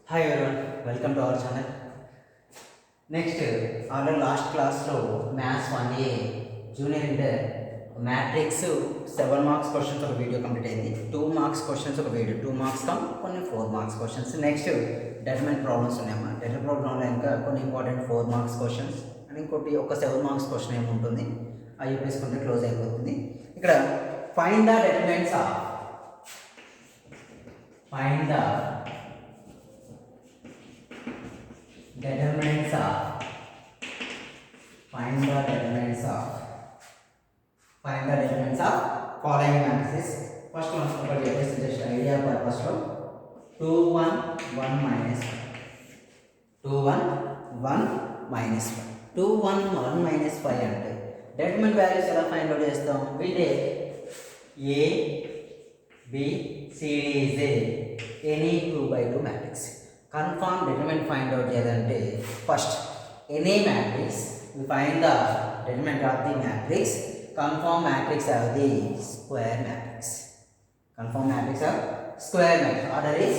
Hi everyone, welcome to our channel. Next, our last class లో maths 1A junior inter matrix 7 marks questions ఒక video complete అయింది. 2 marks questions ఒక video, 2 marks come కొన్ని 4 marks questions. Next డెటర్మెంట్ problems ఉన్నాయమ్మా. డెటర్మెంట్ ప్రాబ్లమ్లో ఇంకా కొన్ని important 4 marks questions and ఇంకోటి ఒక 7 మార్క్స్ క్వశ్చన్ ఏముంటుంది అవి చెప్పేసుకుంటే క్లోజ్ అయిపోతుంది. ఇక్కడ find the determinants of find the determinants of find the determinants of following matrices. First one for just idea purpose lo 2 1 1 minus 1 2 1 1 minus 1 2 1 1 minus 5 అంటే determinant values ఎలా find out చేస్తాం? we take a b c d is any 2 by 2 matrix. Confirm determinant find out చేయాలంటే first any matrix we find the determinant of the matrix. Confirm matrix of the square matrix. Confirm matrix of square matrix. Order is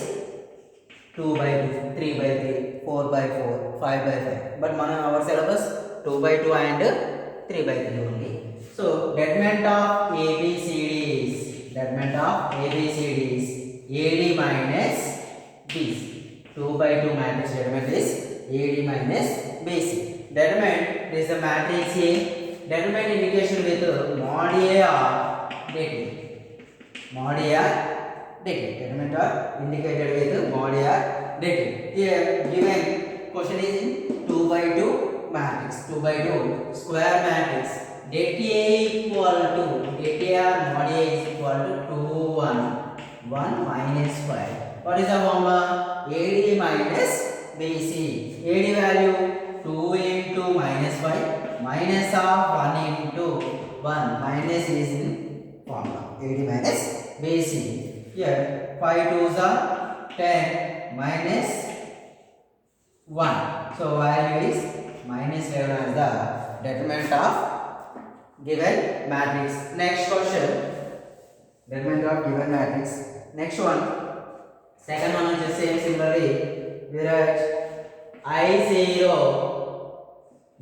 2 by 2, 3 by 3, 4 by 4, 5 by 5. But our syllabus 2 by 2 and 3 by 3 only. So determinant of ABCD is AD minus BC. 2 by 2 matrix determinant is AD minus BC. Determinant is the matrix A. Determinant indication with mod A or dt. Mod A or dt. Determinant are indicated with mod A or dt. Here given question is in 2 by 2 matrix. 2 by 2 square matrix. Det A equal to det A or mod A is equal to 2 1 1 minus 5. What is the formula? AD minus BC. AD value 2 into minus 5 minus of 1 into 1 minus is in formula AD minus BC. Here 5 2s are 10 minus 1. So value is minus 11 as the determinant of given matrix. Next question, determinant of given matrix. Next one, second one is the same. Similarly we write I0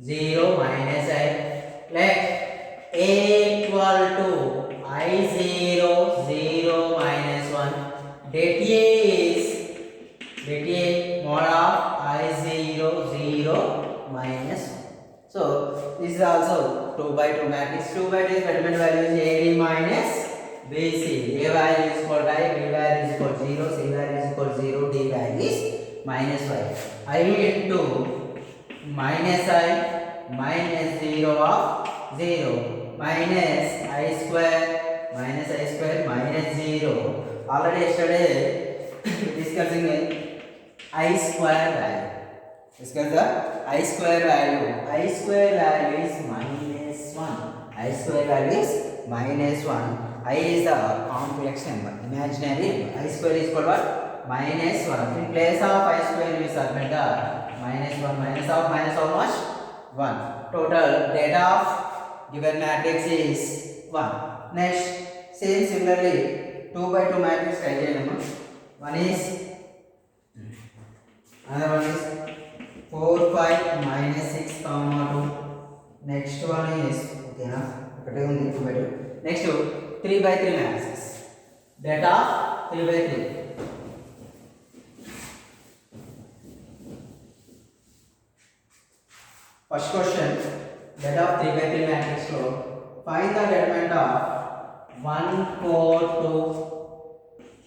0 minus I. Let A equal to I0 0 minus 1. Det A is mod of I0 0 minus 1. So this is also 2 by 2 matrix. 2 by 2 determinant value is AD minus BC. A value is equal to I, B value is equal to 0, C value is equal to 0, D value is minus 5. I into minus I minus 0 of 0 minus I square minus 0. Already yesterday discussing I square value. Discuss the I square value. I square value is minus 1. I square value is minus 1. I is the complex number, imaginary number. I square is equal to what? Minus 1. In place of I square we submit the minus 1. Minus of minus how much? 1. Total data of given matrix is 1. Next, same similarly 2 by 2 matrix try number. One is another one is 4 5 minus 6 comma 2. Next one is okay na. Next 3 by 3 matrices. Data 3 by 3. First question, data of 3 by 3 matrix lo find the determinant of 1 4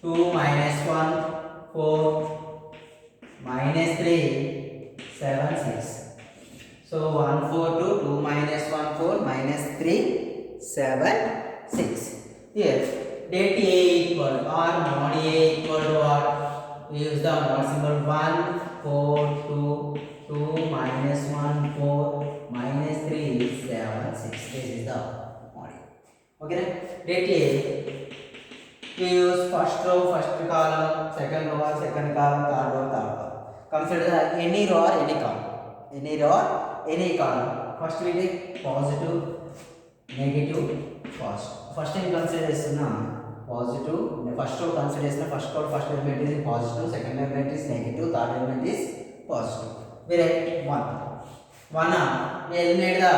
2 2 minus 1 4 minus 3 7 6. So 1 4 2 2 minus 1 4 minus 3 7 6. Here det A equal or mod A equal to what? We use the mod symbol 1 4 2 2 minus 1 4 minus 3 7 6. This is the mod. Okay, det A we use first row first column, second row second column, third row third column. Consider any row or any column. Any row or any column. First we take positive, negative, positive. First time consider positive. The first row consideration, first element is positive, second element is negative, third element is positive. We write 1. 1 we eliminate the,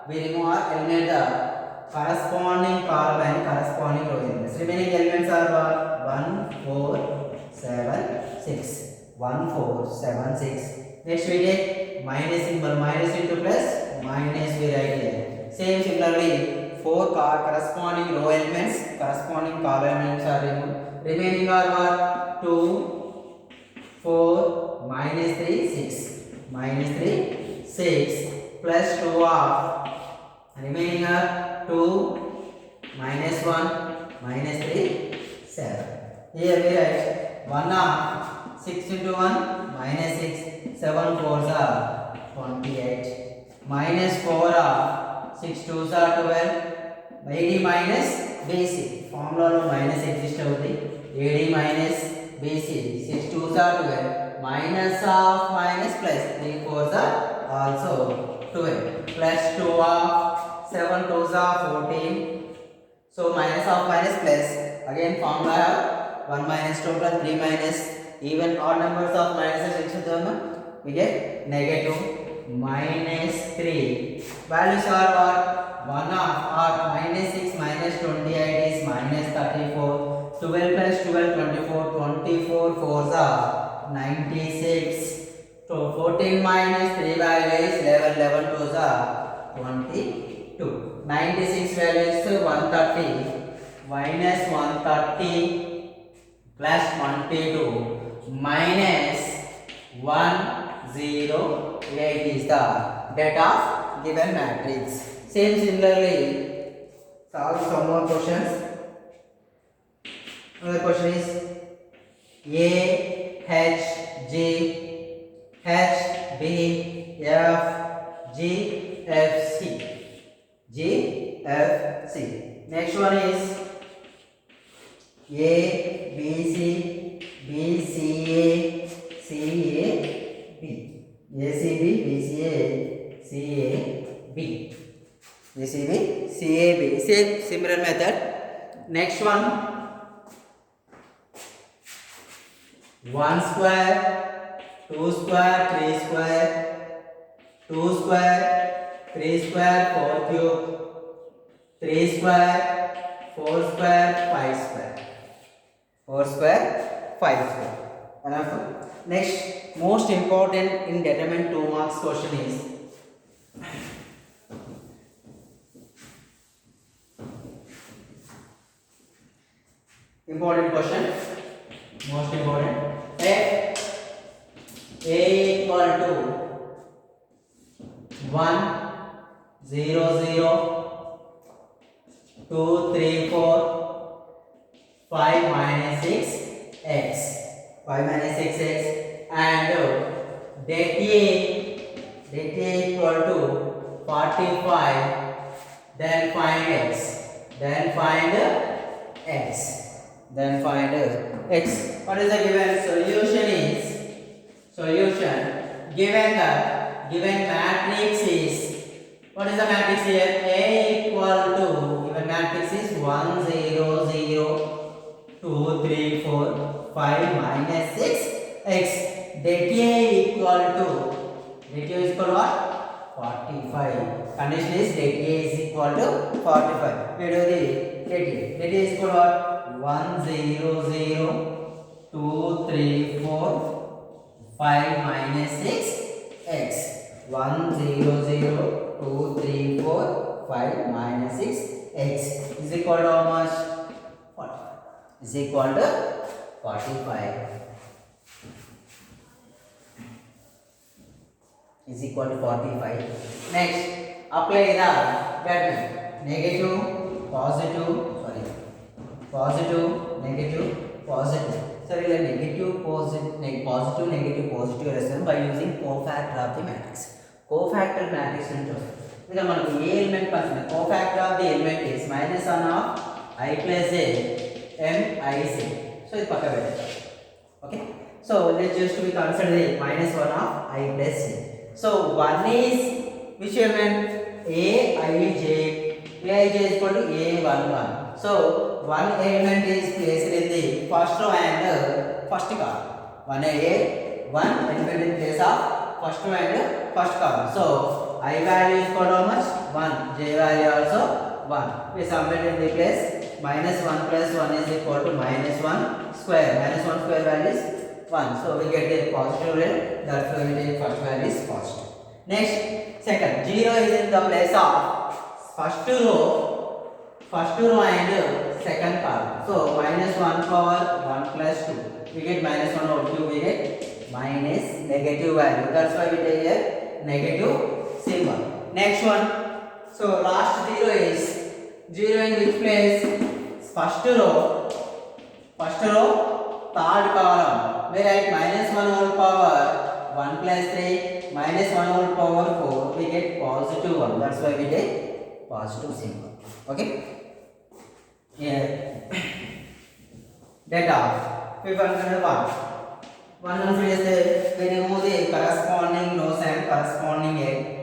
we remove or eliminate the corresponding column and corresponding row elements. Remaining elements are what? 1, 4, 7, 6. 1, 4, 7, 6. Next we take minus symbol, minus into plus, minus we write here. Same similarly, 4 corresponding row elements, corresponding column elements are removed. Remaining are what? 2, 4, minus 3, 6. Minus 3, 6 plus 2 of remaining are 2 minus 1 minus 3 7. Here we write 1 of 6 into 1 minus 6, 7 4s are 28, minus 4 of 6 2s are 12. AD minus BC formula lo minus exist avudi. AD minus BC 6 2s are 12, minus of minus plus 3 4s are also 12, plus 2 of 7 2s are 14. So minus of minus plus, again formula have 1 minus 2 plus 3 minus, even odd numbers of minuses we get negative minus 3. Values are what? 1 of or minus 6 minus 28 is minus 34. 12 plus 12 24, 24 4s are 96. So 14 minus 3 value is 11, 11 2s are 22. 96 value is 130 minus 130 plus 22 minus 108 is the data of given matrix. Same similarly, solve some more questions. Another question is A, H, G, H, B, F, G, F, C. G, F, C. Next one is A, B, C, B, C, A, C, A, B. A, C, B, B, C, A, C, A, B. A, C, B, C, A, B. Same similar method. Next one. 1 square, 2 square, 3 square, 2 square, 3 square, 4 cube, 3 square, 4 square, 5 square. 4 square, 5 square. Enough. Next, most important in determine 2 marks question is important question. Most important. If A equal to 1, 0, 0, 2, 3, 4, 5 minus 6 x, 5 minus 6 x, and det A equal to 45, then find x, then find x. Then find x. What is the given solution is? Solution given that given matrix is, what is the matrix here? A equal to, given matrix is 1 0 0 2 3 4 5 minus 6 x. Det A equal to, det A is equal to what? 45. Condition is det A is equal to 45. We do the det A. Det A is equal to what? 1 0 0 2 3 4 5 minus 6 x. 1 0 0 2 3 4 5 minus 6 x is equal to how much? 40. Is equal to 45. Is equal to 45. Next, apply the judgment. Negative, positive, positive, negative, positive. So we will negative, positive, positive, negative, positive result by using cofactor of the matrix. Cofactor matrix because మనకు ఏ element consider cofactor of the element is minus 1 of I plus a m I c. So ఇది పక్క పెట్టండి. Okay. So let's just we consider the minus 1 of I plus c. So 1 is which element? A I j. A I j is equal to A 1 1. So one element is placed in the first row and first column. One element in place of first row and first column. So I value is equal to how much? 1. J value also 1. We submit in the place minus 1 plus 1 is equal to minus 1 square. Minus 1 square value is 1. So we get a positive rate. That's why we take first value is positive. Next, second, 0 is in the place of first row and second column. So minus 1 power 1 plus 2. We get minus 1 over 2. We get minus negative value. That's why we take a negative symbol. Next one. So last 0 is 0 in which place? First row, third column. We write minus 1 whole power 1 plus 3 minus 1 whole power 4. We get positive 1. That's why we take positive symbol. Okay. Here data fifth one 1 is we remove the corresponding rows and corresponding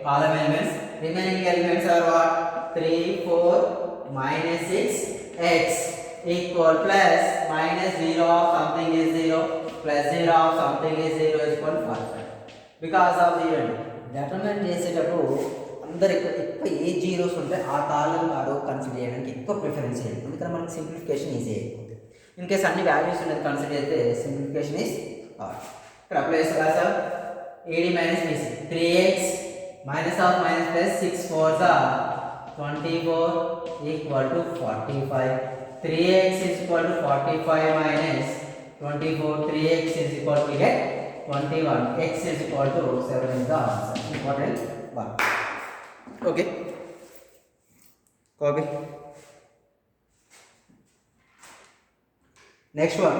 column elements. Remaining elements are what? 3 4 minus 6 x equal plus minus 0 of something is 0 plus 0 of something is 0 is equal to 1. Because of 0 determine చేసేటప్పుడు అందరు ఎక్కువ ఏ zeros ఉంటే ఆ కాలం ఆరో consider చేయడానికి ఎక్కువ preference చేయాలి. ఎందుకంటే మనకి సింప్లిఫికేషన్ ఈజీ అయిపోతుంది. ఇన్ కేస్ అన్ని వాల్యూస్ అనేది కన్సిడర్ చేస్తే సింప్లిఫికేషన్ ఈజ్ హార్డ్. ఇక్కడ అప్లై చేస్తా sir AD minus BC 3x minus of minus plus 6 4s are 24 equal to 45. 3x is equal to 45 minus 24. 3x is equal to get 21. X is equal to 7 is the answer. Important one. Okay. Copy. Next one.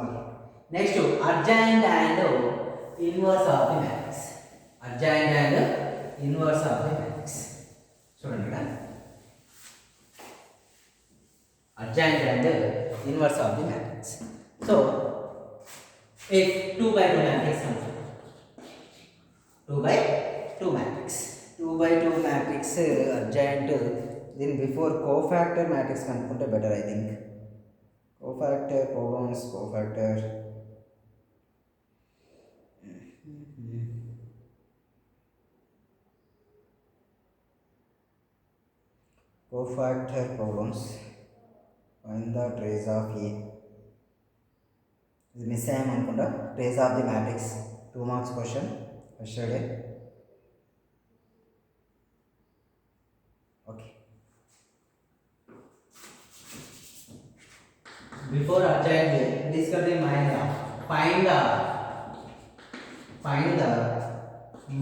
Okay. Next to adjoint and inverse of the matrix. Adjoint and inverse of the matrix. చూడండి ఇక్కడ adjoint and inverse of the matrix. So if 2 by 2 matrix comes 2 by 2 matrix. 2 by 2 matrix adjoint then before cofactor matrix కనుక్కుంటే better I think. Cofactor problems cofactor cofactor problems. Find the trace of A. This miss ayam anukunta. Trace of the matrix. 2 marks question. Yesterday. Okay. Before adjoint, discuss the minor. Find the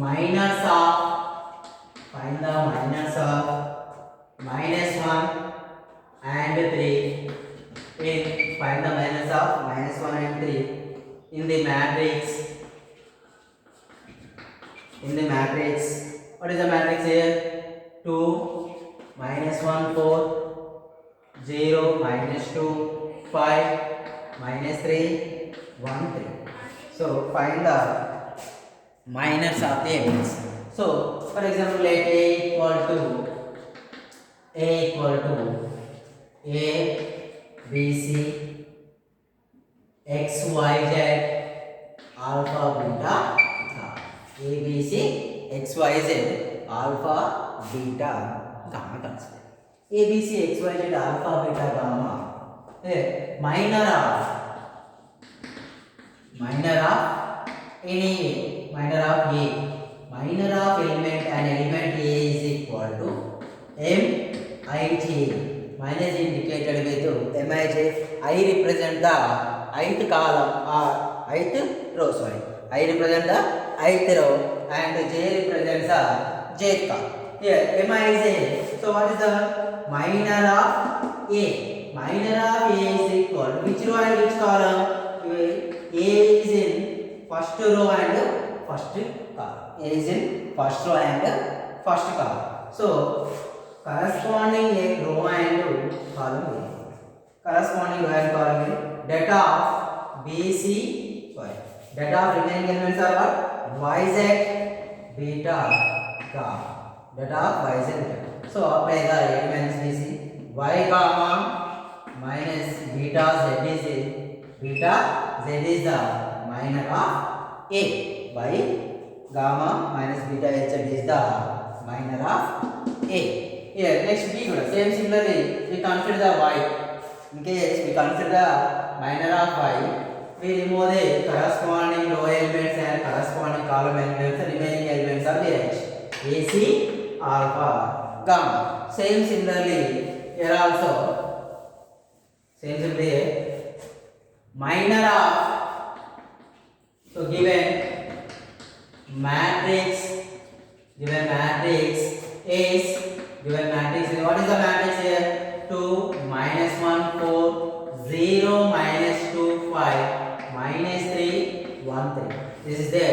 minors of minus 1 and 3 find the minus of minus 1 and 3 in the matrix. What is the matrix here? 2 minus 1 4 0 minus 2 5 minus 3 1 3. So find the minors of the elements. So for example, let A equal to A B C X Y Z alpha beta A B C X Y Z alpha beta gamma consider. A B C X Y Z alpha beta gamma minor of any minor of A. Minor of element and element A is equal to Mij. Minus indicated with Mij. I represent the ith column or ith row. Sorry, I represent the ith row and J represents the jth column. Here Mij. So what is the minor of A? Minor of A is equal to which row and which column? A is in first row and first column. A is in first row and first column. So corresponding a row and column A. Corresponding row and column A. Data of BC. Data of remaining elements are what? YZ beta gamma. Data of YZ beta. So apply the A minus BC. Y gamma minus beta Z is beta Z is the minor of A. Y gamma minus beta Z is the minor of A. Here next B good. Same similarly we consider the Y. In case we consider the minor of Y, we remove the corresponding row elements and corresponding column elements. The remaining elements are rearranged. AC, alpha, gamma. Same similarly here also. Same similarly here. Minor of so given matrix is given matrix is what is the matrix here? 2 minus 1 4 0 minus 2 5 minus 3 1 3. This is the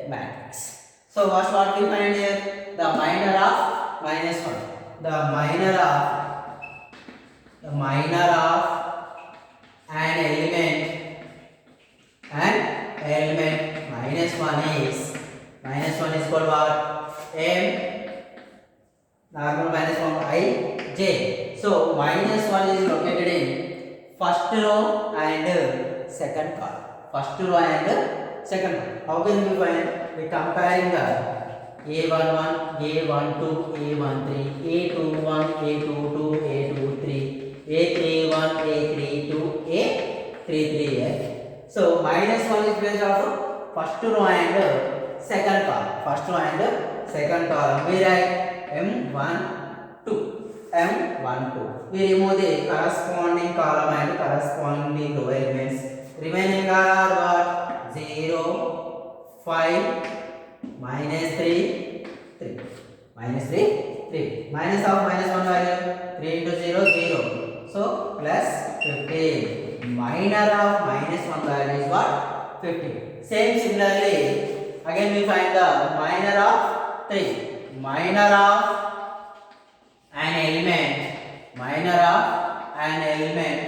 matrix. So what we find here? The minor of minus 1. The minor of an element minus 1 is called what? M normal minus 1 I j. So minus 1 is located in first row and second column. First row and second column. How can we find? We comparing the A11, A12, A13, A21, A22, A23, A31, A32, A33. So minus 1 is based on first row and second column. First row and second column. We write M12. We remove the corresponding column and corresponding row elements. Remaining are what? 0, 5, minus 3, 3. Minus 3, 3. Minus of minus 1 value 3 into 0, 0. So plus 15. Minor of minus 1 value is what? 15. Same similarly, again we find the minor of 3. Minor of an element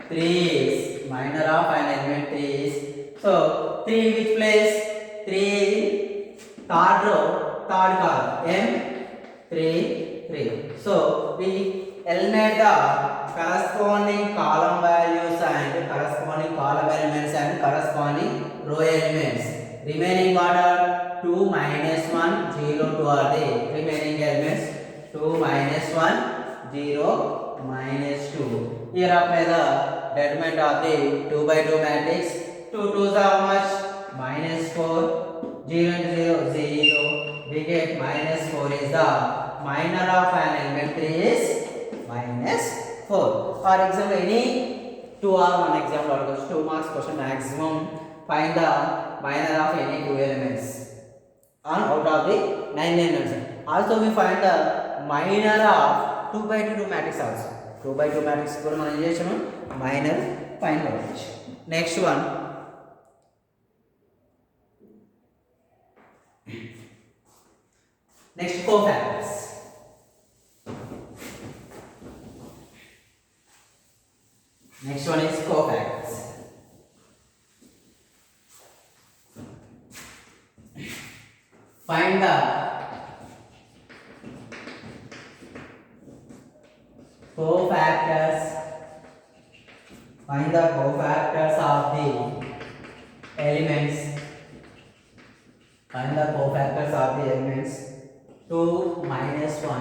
3 is minor of an element 3 is so 3 in which place? 3 in third row, third column M 3. So we eliminate the corresponding column values and corresponding column elements and corresponding row elements. Remaining what are 2 minus 1 0 2 are the remaining elements. 2 minus 1 0 minus 2. Here apply the determinant of the 2 by 2 matrix. 2 2s are how much? Minus 4. 0 into 0 0. We get minus 4 is the minor of an element 3 is minus 4. For example, any 2 or 1 example or 2 marks question maximum, find the minor of any 2 elements out of the 9 elements. Also we find the minor of 2 by 2 matrix also. 2 by 2 matrix కూడా మనం ఏం చేసాము minor find out. Next one, next cofactors. Next one is cofactors. Find the cofactors. Find the cofactors of the elements. Find the cofactors of the elements 2 minus 1,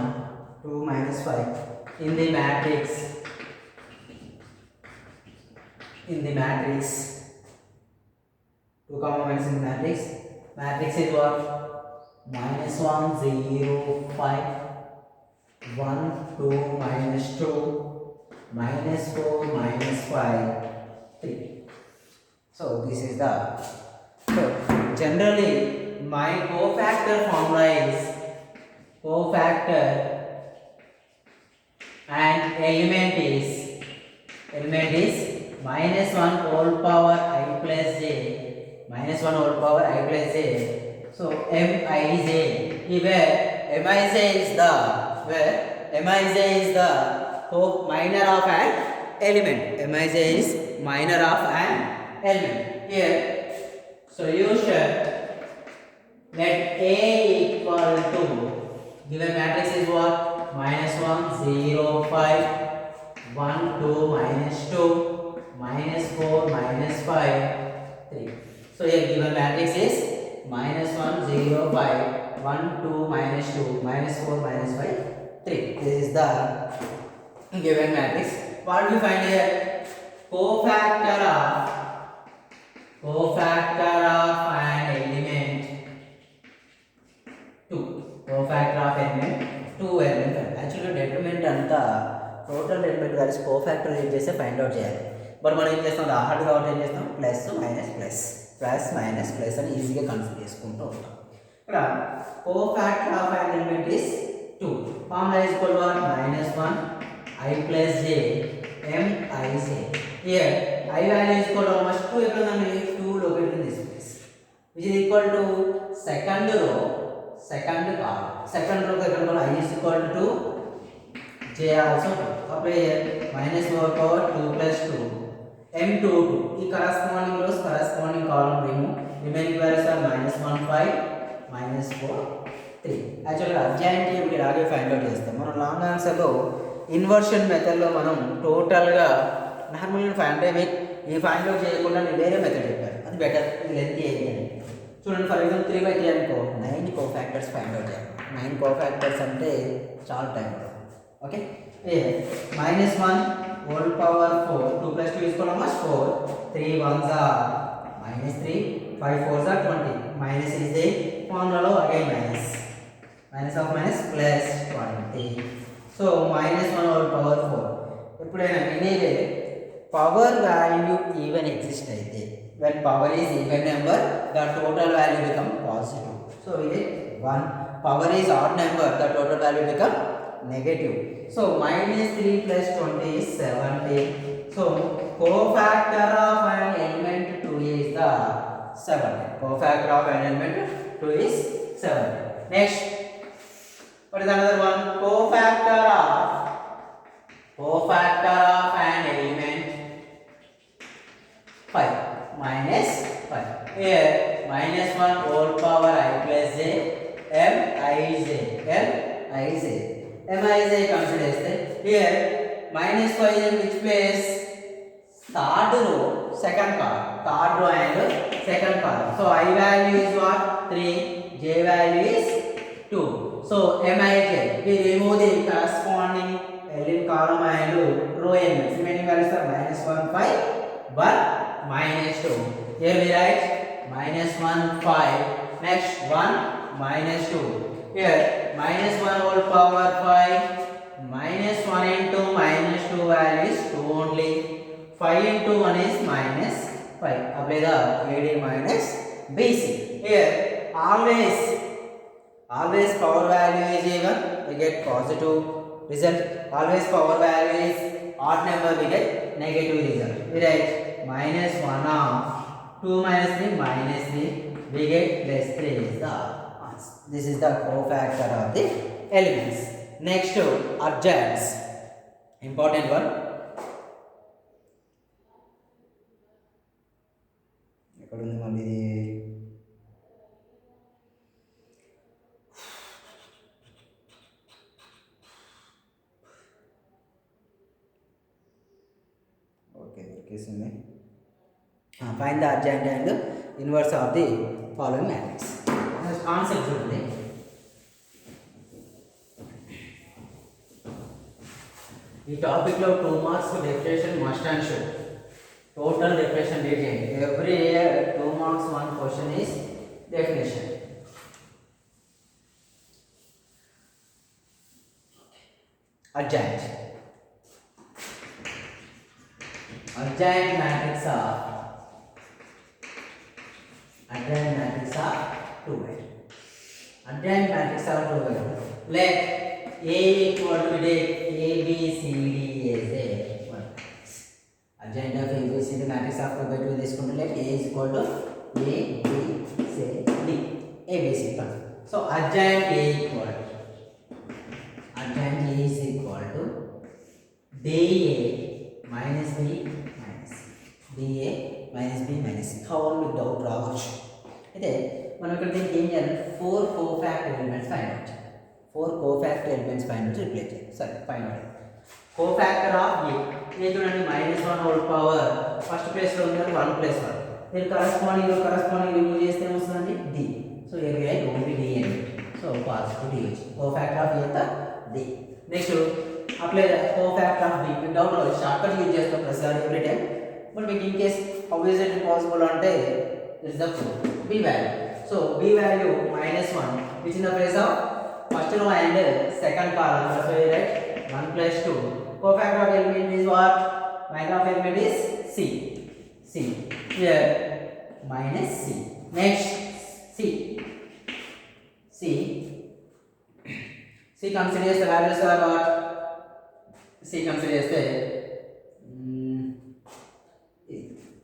2 minus 5 in the matrix. In the matrix, 2 comma minus in the matrix. Matrix is what? Minus 1 0 5 1 2 minus 2 minus 4 minus 5 3. So this is the so generally my cofactor formula is cofactor and element is minus 1 whole power I plus j, minus 1 whole power I plus j. So Mij, where Mij is the minor of an element. Mij is minor of an element. Here solution, let A equal to given matrix is what? minus 1 0 5 1 2 minus 2 minus 4 minus 5 3. So here given matrix is minus 1 0 5 1 2 minus 2 minus 4 minus 5 3. This is the given matrix. What we find here? Cofactor of an element 2. Cofactor of element 2 element. Actually determinant anta total element values cofactor use చేసి find out చేయాలి. But మనం ఏం చేస్తాం, hard కాబట్టి ఏం చేస్తాం, plus minus plus అని ఈజీగా కన్సిడర్ చేసుకుంటూ ఉంటాం. ఇక్కడ cofactor of an element is 2. Formula is equal to what? Minus 1 I plus j m I j. Here I value is equal to how much? 2 ఎక్కడ ఉందండి? 2 located in this place, which is equal to second row second column. Second row ఎక్కడ ఉంది? I is equal to 2, j also 2. అప్పుడు minus 4 power 2 plus 2 m 2 2. ఈ corresponding rows corresponding column remove. Remaining values are minus 1 5 minus 4 3. యాక్చువల్గా adjoint ఏమిటి ఇలాగే find out చేస్తాం. మనం long ఆన్సర్లో inversion మెథడ్లో మనం టోటల్గా నార్మల్గా ఫైండ్ ఈ ఫైండ్ అవుట్ చేయకుండా నేను వేరే మెథడ్ చెప్పాను, అది బెటర్, ఇది లెంత్ ఏది అని. చూడండి, ఫర్ ఎగ్జాంపుల్ 3/3 అనుకో, 9 cofactors ఫైండ్ అవుట్ చేయాలి. 9 cofactors అంటే చాలా టైం పడుతుంది. Okay, minus 1 whole power 4 2 plus 2 is equal to 4 3 1s are minus 3 5 4s are 20. Minus is the formula again minus of minus plus 20. So minus 1 whole power 4. ఎప్పుడైనా anyway power value even exist అయితే, when power is even number the total value become positive. So ఇది 1. Power is odd number, the total value become negative. So minus 3 plus 20 is 70. So cofactor of an element 2 is the 70. Cofactor of an element 2 is 70. Next, what is another one? Cofactor of an element 5 minus 5. Here minus 1 whole power I plus j m I j consider చేస్తే here minus 5 in which place? Third row second column, third row and second column. So I value is what? 3, j value is 2. So mij, we remove the corresponding element column and row elements. Remaining values are minus 1 5 1 minus 2. Here we write minus 1 5. Next 1 minus 2. Here minus 1 whole power 5 minus 1 into minus 2 value is 2 only. 5 into 1 is minus 5. Apply the AD minus BC. Here always power value is even, we get positive result. Always power value is odd number, we get negative result. We write minus 1 of 2 minus 3 minus 3, we get plus 3 is the answer. This is the cofactor of the elements. Next, adjoints, important one. Find the adjoint and inverse of the following matrix. Concept చూడండి. ఈ టాపిక్లో 2 marks definition must and should. Total definition read చేయండి. Every year 2 marks 1 question is definition. Adjoint matrix are 2-way. Adjoint matrix are 2-way. Let A equal to A B C D as a one. Adjoint of A B C D matrix of 2-by-2 తీసుకుంటే let A is equal to A B C D. A B C. So adjoint A is equal to DA minus B minus C. DA minus B minus C. How మీకు doubt రావచ్చు. అయితే మనం ఇక్కడ దీనికి ఏం చేయాలి? 4 cofactor elements find out. 4 cofactor elements find out replace చేయాలి. సరే ఫైండ్ అవుట్ కోఫాక్టర్ ఆఫ్ ఏ చూడండి -1 హోల్ పవర్ ఫస్ట్ ప్లేస్ లో ఉంది 1 ప్లస్ 1 దీని కరెస్పాండింగ్ రిమూవ్ చేస్తే ఏమొస్తుందండి d. So here we have only d అని సో పాజిటివ్ d వచ్చింది. కోఫాక్టర్ ఆఫ్ ఎంత d. Next apply cofactor of b doubt short cut use చేస్తాం ప్రతిసారి ఎవ్రీ టైం. బట్ మీకు in case how is it possible అంటే it's the b value. So b value -1 which in the place of first row and second column. So we write 1 plus 2. Cofactor of element is what? Minor of element is c. Here minus c. Next c considers the values are what? C considers the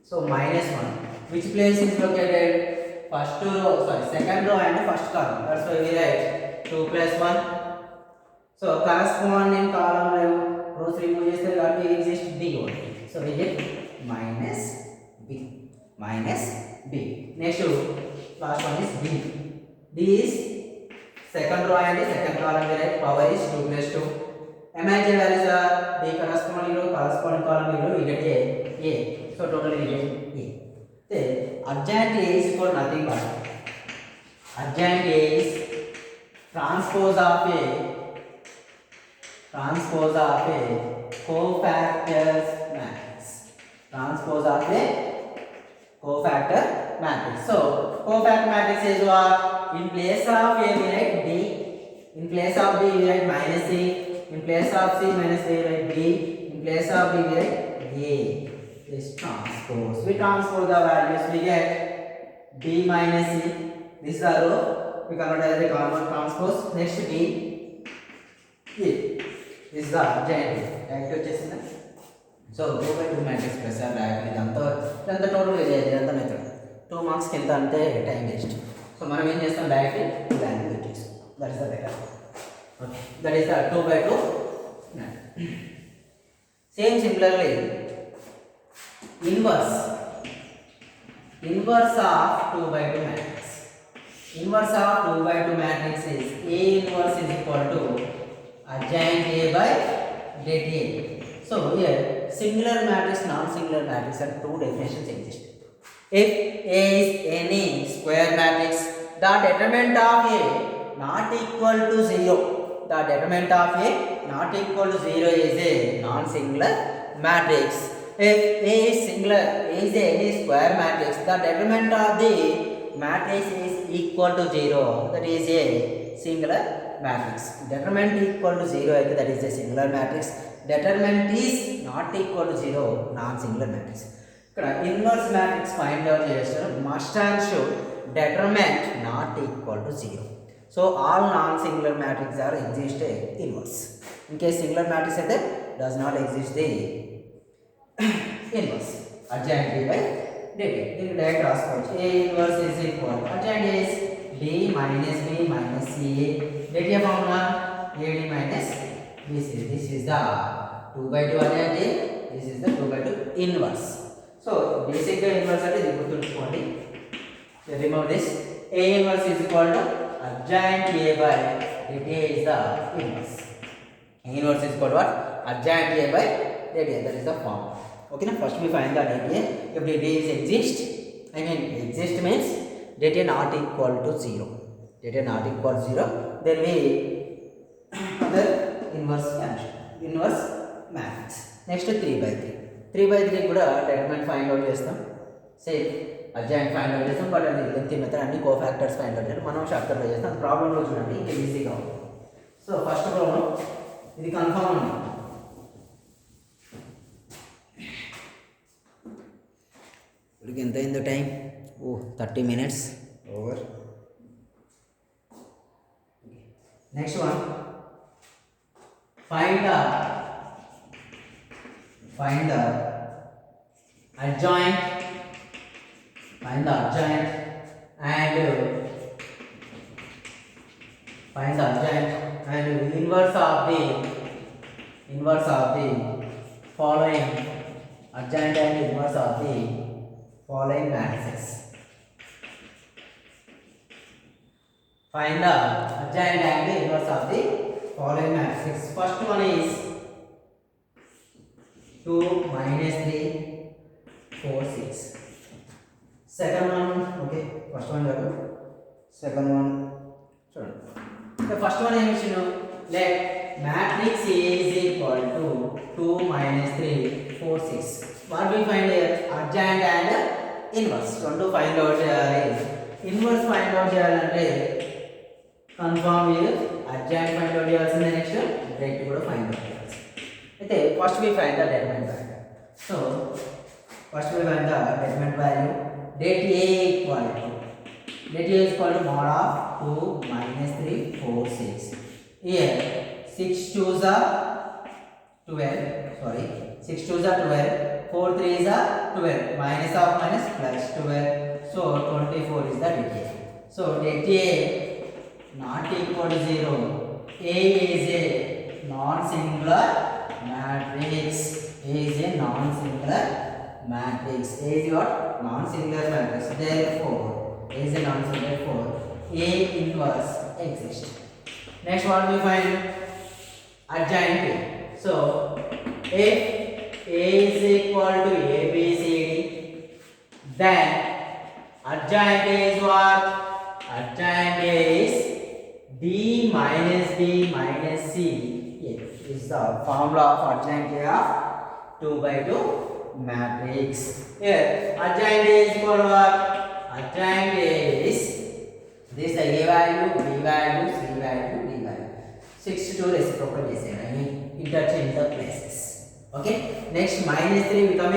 so -1 which place is located? First row, sorry, second row and first column. That's why we write 2 plus 1. So corresponding column rows remove చేస్తే that will exist b only. So we get minus b. Next last one is d. D is second row and second column. We write power is 2 plus 2. Imagine values are the corresponding row, corresponding column we get a. So totally we get a. Adjoint A is equal nothing but adjoint A is transpose of a cofactors matrix. Transpose of a cofactor matrix. So cofactor matrix is what? In place of A we write D. In place of B we write minus C. In place of C minus A we write B. In place of B we write A. This transpose. We transpose the values. We get B minus C. This is the row. We convert as a common transpose. Next B. A. This is the adjoint. Right? So 2 by 2 matrix plus or diagonal. ఇదంతా total ఇదంతా method 2 marks కింద అంటే time waste. So మనం ఏం చేస్తాం directly value పెట్టేస్తాం. That is the method. Okay that is the 2 by 2 same similarly inverse of 2 by 2 matrix. Inverse of 2 by 2 matrix is A inverse is equal to adjoint A by det A. So here singular matrix, non-singular matrix and two definitions exist. If A is any square matrix, the determinant of A not equal to 0. The determinant of A not equal to 0 is a non-singular matrix. If A is singular, A is any square matrix, the determinant of the matrix is equal to 0. That is a singular matrix. Determinant equal to 0 అయితే that is a singular matrix. Determinant is not equal to 0, non-singular matrix. ఇక్కడ inverse matrix find out చేస్తారు must and should determinant not equal to 0. So all non-singular matrix are exist inverse. In case singular matrix అయితే does not exist the inverse. Adjoint A by det. దీనికి direct రాసుకోవచ్చు. A inverse is equal adjoint is D minus B minus CA. Det formula AD minus BC. This is the 2 by 2 adjoint A. This is the 2 by 2 inverse. So basic inverse అంటే ఇది గుర్తుంచుకోండి. Remember this. A inverse is equal to adjoint A by det A is the inverse. A inverse is equal to what? Adjoint A by det A. That is the form. Okay, now first we find the det A. If det A is exist means det A not equal to 0. Det A not equal to 0. Then we other inverse matrix. Next 3 by 3. 3 by 3 కూడా determinant find out చేస్తాం. Same adjoint find out చేస్తాం. But అది length method అన్ని cofactors find out చేయాలి. మనం short cut చేస్తాం. ప్రాబ్లంలో చూడండి ఇంకా ఈజీగా ఉంది. సో ఫస్ట్ ప్రాబ్లం ఇది కన్ఫర్మ్ ఉంది. ఇప్పుడు ఎంత అయిందో time? 30 minutes over. Next one find the adjoint and inverse of the following adjoint and inverse of the following matrices. Find the adjoint and the inverse of the following matrix. First one is 2 minus 3 4 6. Second one, okay, first one garu. Second one, sorry. The first one is let matrix A is equal to 2 minus 3 4 6. What we find here? Adjoint and inverse. Want to find out here. Inverse find out here. Confirm here. Adjoint find out here. Next, direct to find out here. Okay, first we find the determinant value. So, first we find the determinant value. Det A equal to mod of 2 minus 3 4 6. Here 6 2s are 12. Sorry, 6 2s are 12. 4 3s are 12. Minus of minus plus 12. So 24 is the det A. So det A not equal to 0. A is a non-singular matrix. A is a non-singular matrix. A is what? Non-singular matrix. Therefore, A is a non-singular. Therefore, A inverse exists. Next, what we find? Adjoint A. So, if A is equal to A, B, C, D, then adjoint A is what? Adjoint A is D minus B minus C. A is the formula of adjoint A of 2 by 2 matrix. Here, adjoint A is equal to what? Adjoint A is this is the A value, B value, C value, D value. 6 to 2 reciprocal is interchange the places. Okay. Next, minus 3 become a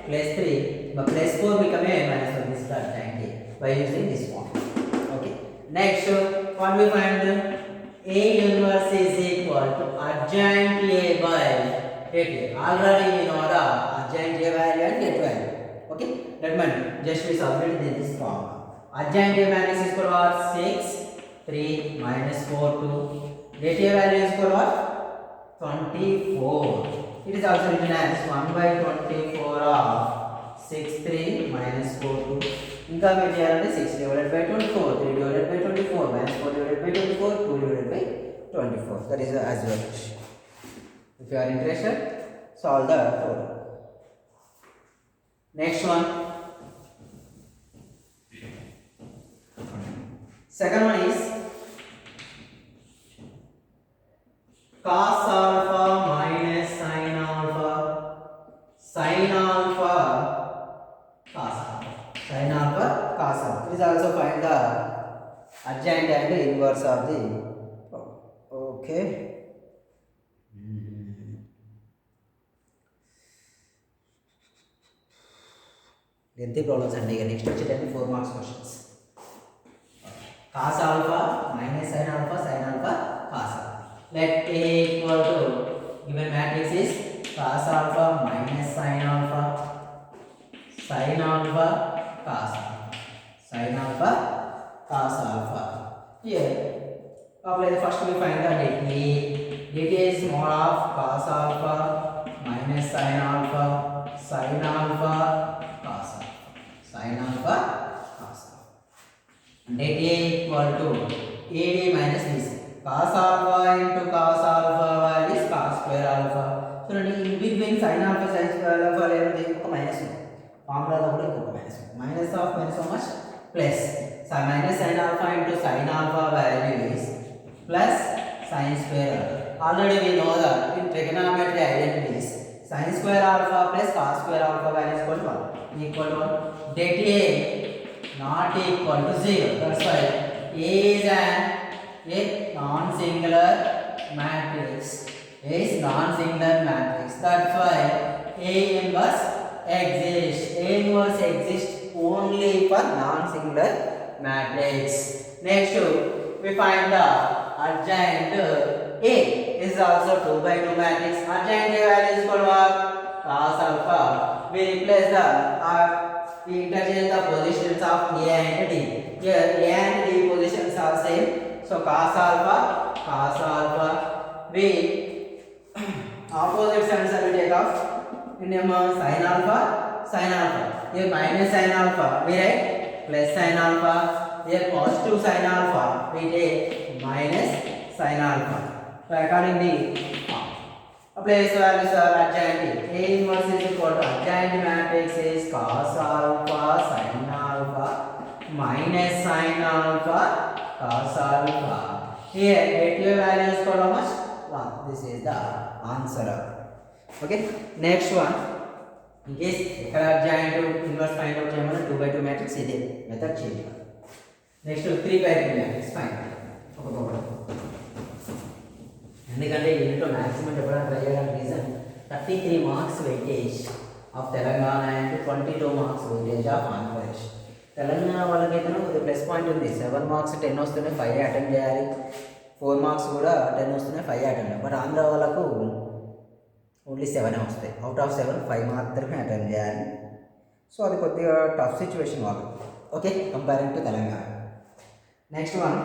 plus 3, but plus 4 become a minus 1. This is the adjoint A by using this form. Okay. Next, what we find? A inverse is equal to adjoint A by det A. Already we know the adjoint A value and det value. Okay. That means just we substitute this form. Adjoint A matrix is equal to 6 3 minus 4 2. Det A value is equal to 24. It is also written as 1 by 24 of 6 3 minus 4 2. ఇంకా మీరు చేయాలంటే 6 divided by 24, 3 divided by 24, minus 4 divided by 24, 2 divided by 24. That is as you wish. If you are interested, solve the problem. Next one. Second one is cos alpha minus sin alpha, sin alpha cos alpha, sin alpha cos alpha. Please also find the adjoint and the inverse of the okay. Lengthy problems and next వచ్చి 4 marks questions. Cos alpha minus sin alpha cos alpha. Let A equal to given matrix is cos alpha minus sin alpha cos alpha, sin alpha cos alpha. Here, apply the first we find the det A. Det A is mod of cos alpha minus sin alpha cos alpha, sin alpha cos alpha. Det A equal to AD minus BC. Cos alpha into cos alpha value is cos square alpha. So in between sin alpha sin square alpha लेने को minus हो. formula तो बोले को minus. Minus of minus how much? Plus. So minus sin alpha into sin alpha value is plus sin square alpha. Already we know that in trigonometry identities sin square alpha plus cos square alpha value is equal to 1. Equal to 1. Det A not equal to 0. That's why A is a non-singular matrix. A is non-singular matrix. That's why A inverse exists. A inverse exists only for non-singular matrix. Next, we find the adjoint A is also 2 by 2 matrix. Adjoint A value is equal to what? Cos alpha. We replace the we interchange the positions of A and D. Here A and D positions are same. So cos alpha. We opposite signs will take off. In sin alpha. Here minus sin alpha. We write plus sin alpha. here positive sin alpha, we take minus sin alpha. So accordingly, place values are adjoint. A inverse is equal to adjoint matrix is cos alpha sin alpha minus sin alpha cos alpha. Here ATO value is called how much? 1. This is the answer. Okay. Next one. In case ఇక్కడ adjoint inverse find out చేయమని 2 by 2 matrix ఇదే method చేయాలి. Next 3 by 3 matrix find ఒక్కొక్కటి. ఎందుకంటే యూనిట్లో maximum చెప్పడానికి try చేయడానికి reason 33 marks weightage of Telangana and 22 marks weightage of Andhra Pradesh. Telangana వాళ్ళకైతే కొద్దిగా ప్లస్ పాయింట్ ఉంది. 7 మార్క్స్ 10 వస్తూనే 5 అటెంప్ట్ చేయాలి. 4 మార్క్స్ కూడా 10 వస్తూనే 5 అటెంప్ట్. బట్ ఆంధ్ర వాళ్ళకు ఓన్లీ 7 వస్తాయి. అవుట్ ఆఫ్ 7 5 మాత్రమే అటెంప్ట్ చేయాలి. సో అది కొద్దిగా టఫ్ సిచ్యువేషన్ వాళ్ళు. Okay, comparing to Telangana. Next one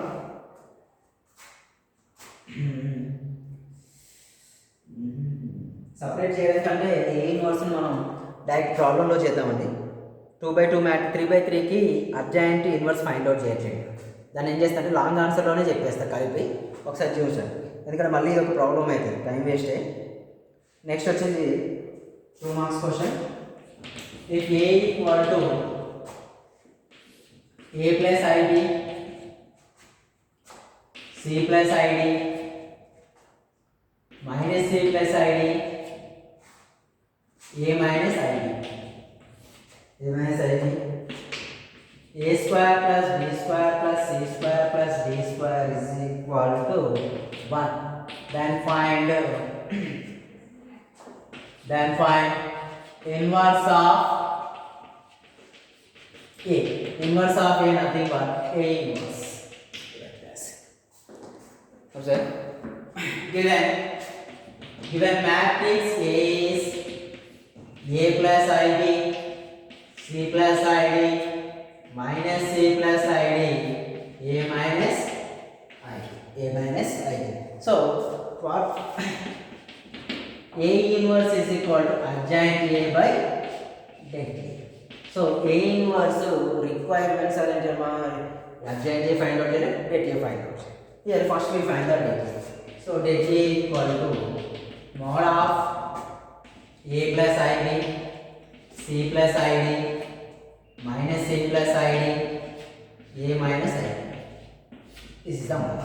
separate చేయడం కంటే ఏ ఇన్వర్స్ని మనం డైరెక్ట్ ప్రాబ్లంలో చేద్దామండి. 2 by 2 మ్యాట్రిక్స్ 3 by 3కి అడ్జాయింట్ ఇన్వర్స్ ఫైండ్ అవుట్ చేయట్లేదు. దాన్ని ఏం చేస్తా అంటే లాంగ్ ఆన్సర్లోనే చెప్పేస్తా కలిపి ఒకసారి చూసాను. ఎందుకంటే మళ్ళీ ఇది ఒక ప్రాబ్లం అవుతుంది, టైం వేస్టే. నెక్స్ట్ వచ్చేసి 2 marks question. If A equal to A plus ID C plus ID minus a plus id a minus id a minus id a square plus b square plus c square plus d square is equal to 1. Then find inverse of a. Inverse of a nothing but a inverse. Observe. Given matrix A is A plus ID, C plus ID, minus C plus ID, A minus ID, A minus ID. So, what A inverse is equal to adjoint A by det A. So, A inverse requirements are in adjoint A find out, det A find out. Here first we find the det A. So, det A equal to mod of a plus id c plus id minus c plus id a minus id. This is the mod.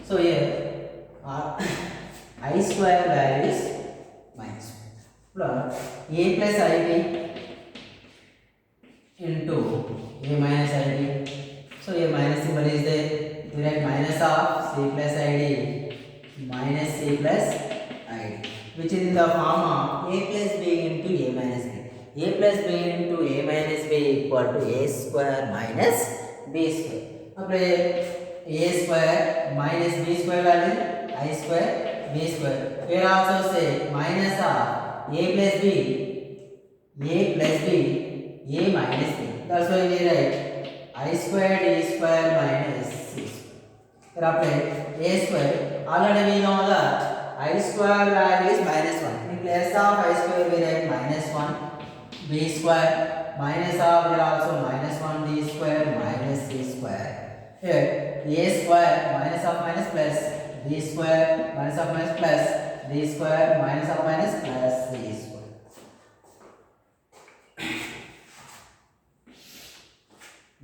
So here I square value is minus plus a plus id into a minus id. So a minus symbol is there. We write minus of c plus id minus c plus id, which is in the form of a plus b into a minus b. A plus b into a minus b equal to a square minus b square. Apply a square minus b square value I square b square. Here also say minus of a plus b a minus b. That's why we write I square d square minus c square. Here apply a square. Already we know that I square value is minus 1. In place of I square we write minus 1 b square minus of here also minus 1 d square minus c square. Here a square minus of minus plus b square minus of minus plus d square minus of minus plus c square.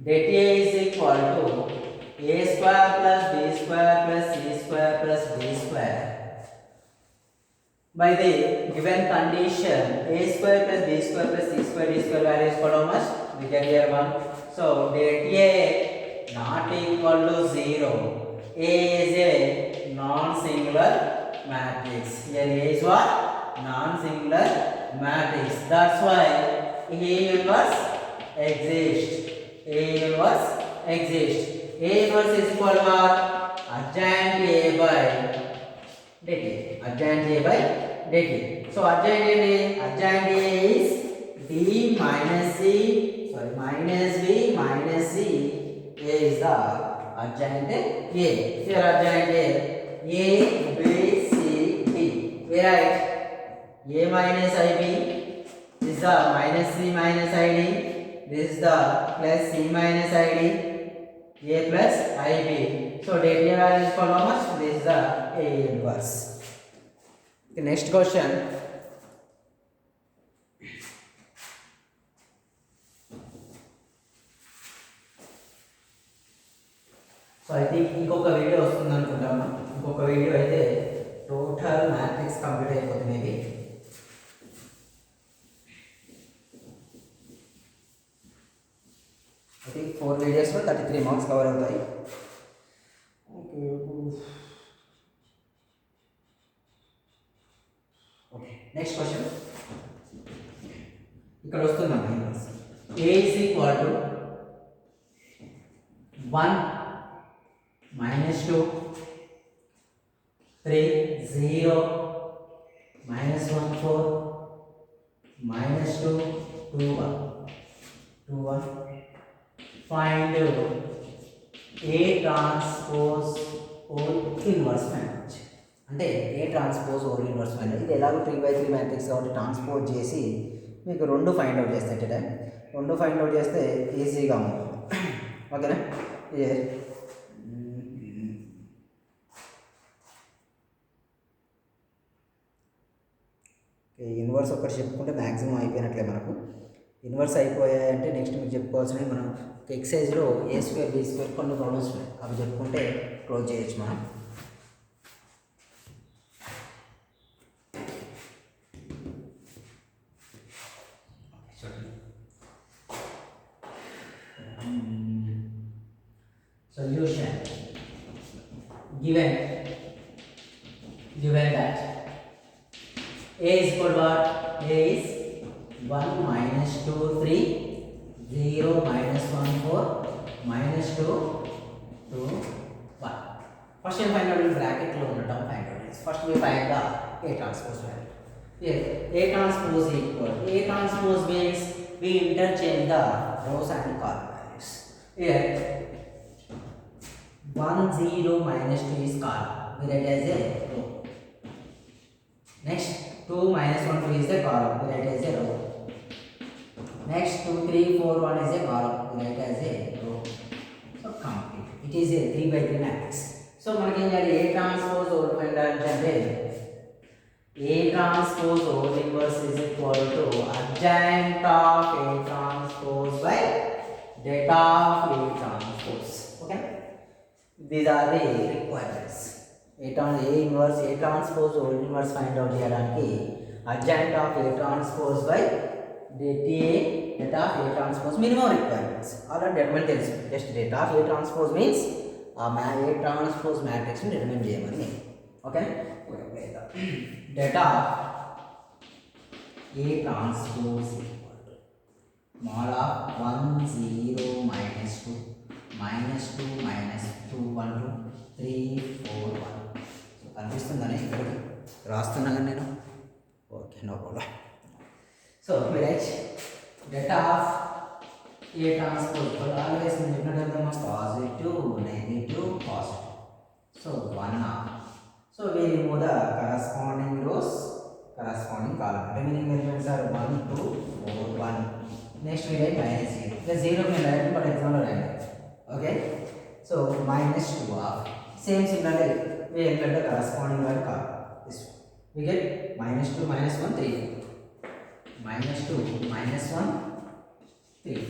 Det A is equal to a square plus b square plus c square plus d square. By the given condition a square plus b square plus c square d square value is equal to how much? We get here 1. So det A not equal to 0. A is a non-singular matrix. Here A is what? Non-singular matrix. That's why A inverse exists. A inverse exists. A inverse is equal to what? Adjoint A by det A. Adjoint A by det A. So adjoint A is D minus C, sorry, minus B minus C. A is the adjoint A. Here adjoint A B C D. We write A minus IB. This is the minus C minus ID. This is the plus C minus ID. A plus IB. So data value is for how much? This is the A inverse. The next question. So I think ఇంకొక video వస్తుంది అనుకుంటాను. ఇంకొక video అయితే total matrix complete అయిపోతుంది maybe. I think 4 videos లో 33 marks cover అవుతాయి. Okay next question ఇక్కడ వస్తుందండి. A is equal to 1 minus 2 3 0 minus 1 4 minus 2 2 1 2 1. Find A transpose whole inverse matrix. అంటే A transpose whole inverse matrix. ఇది ఎలాగో 3/3 matrix కాబట్టి transpose చేసి మీకు రెండు ఫైండ్ అవుట్ చేస్తే రెండు ఫైండ్ అవుట్ చేస్తే ఈజీగా ఉంటుంది. ఓకేనా? ఇన్వర్స్ ఒకటి చెప్పుకుంటే మ్యాక్సిమం అయిపోయినట్లే మనకు. ఇన్వర్స్ అయిపోయాయంటే నెక్స్ట్ మీకు చెప్పుకోవాల్సినవి మనం ఎక్సైజ్లో A² B² కొన్ని ప్రాబ్లమ్స్ ఉన్నాయి, అవి చెప్పుకుంటే క్లోజ్ చేయొచ్చు మనం. Solution given that A is equal to what? A is 1 minus 2 3 0 minus 1 4 minus 2 2 1. First we find out in bracket lo ఉన్న term find out. First we find the A transpose value. Here A transpose equal. A transpose means we interchange the rows and column values. Here 1 0 minus 2 is column. We write as a row. Next 2 minus 1 2 is a column. We write as a row. Next 2 3 4 1 is a column. We write as a row. So complete. It is a 3/3 matrix. So మనకి ఏం చేయాలి? A transpose whole అంటే A transpose whole inverse is equal to adjoint of A transpose by delta of A transpose. Okay? These are the requirements. A inverse A transpose whole inverse find out చేయడానికి adjoint of A transpose by delta of A transpose minimum requirements. Already determine తెలుసు. Just delta of A transpose means A transpose matrix ని determine చేయమని. Okay? Delta of A transpose equal to mod of 1 0 minus 2 minus 2 minus 2 1 2 3 4 1. So కనిపిస్తుందని ఇక్కడికి రాస్తున్నాను నేను. Okay no problem. So right data of A transpose always చెప్పినట్టు positive negative positive. So 1 so we remove the corresponding rows, corresponding column. Remaining elements are 1 2 4 1. Next we write minus 0. The 0 we write for example right. Okay, so minus 2 of same similarly we enter the corresponding value column. This we get minus 2 minus 1 3 minus 2 minus 1 3.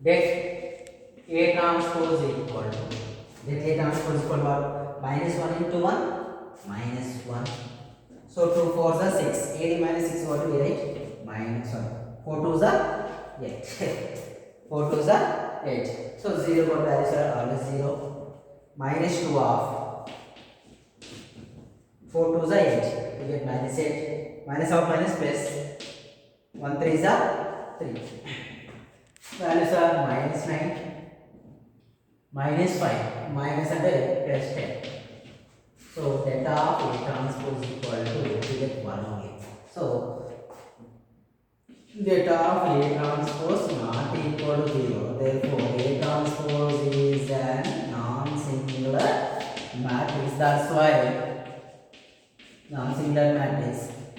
That A transpose equal to what? Minus 1 into 1 minus 1. So 2 4s are 6. 8 minus 6 what do we write? Minus 1. 4 2s are 8. 4 2s are 8. So 0 what values are always 0. Minus 2 of 4 2s are 8. We get minus 8. Minus of minus plus 1 3s are 3. Values are minus 9 minus 5 minus and plus 10. So delta of A transpose equal to we get 1 only. So delta of A transpose not equal to 0. Therefore A transpose is a non-singular matrix. That's why non-singular matrix